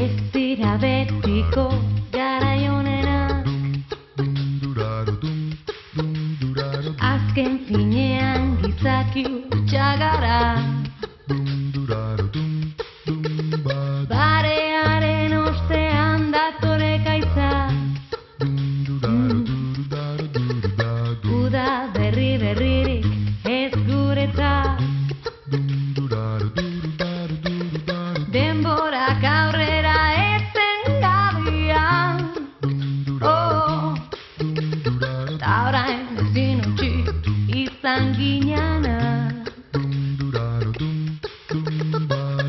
Ez dira betiko garai honenak, azken finean gizaki hutsa barearen ostean datore gaitza, uda berririk ez guretzat, denborak aurrera etengabean, ta orain ezin utzi izan ginana,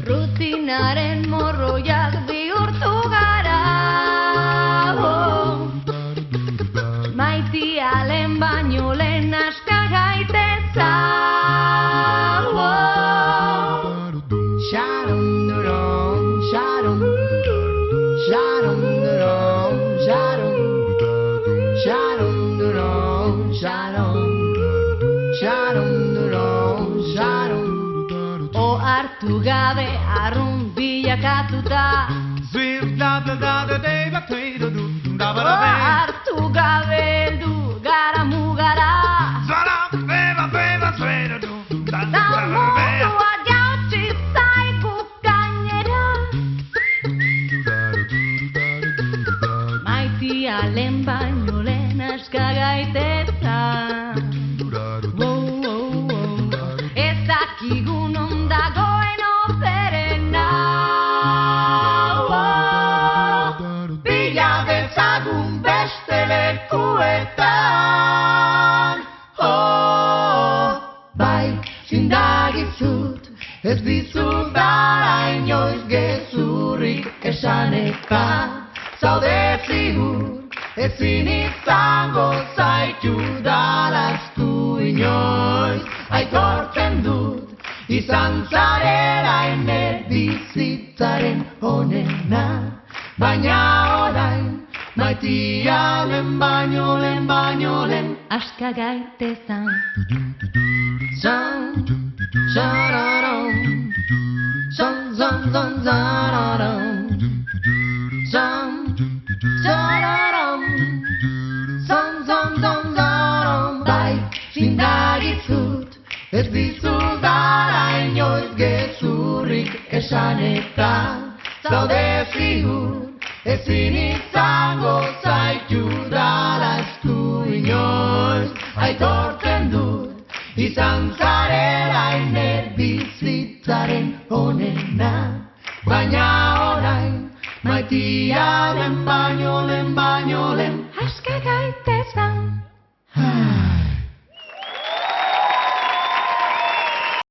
rutinaren morroiak bihurtu gara, maitia lehen baino lehen aska gaitetzan. Ohartu gabe arrun bilakatuta, ohartu gabe heldu gara mugara, ta mundua jautsi zaigu gainera, maitia lehen baino lehen aska gaitetzan. Ez dakigu non dagoen operena, bila dezagun beste lekuetan. Bai, zindagizut, ez dizudala inoiz gezurrik esaneka, zaude zigur, ezin izango zaitu dalaztu inoiz, aitortzen dut, izan zarela ene bizitzaren honena, baina orain, maitia lehen baino lehen, aska gaitezan. Zan, zararon, zan, zararon, zan, zararon, zan, zararon, bai, zindagizut, ez dizudala inoiz gezurrik esaneka, zaude zigur, ezin izango zaitu dalaztu inoiz, aitortzen dut, izan zarela ene bizitzaren honena, baina orain, maitia lehen baino lehen, aska gaitezan.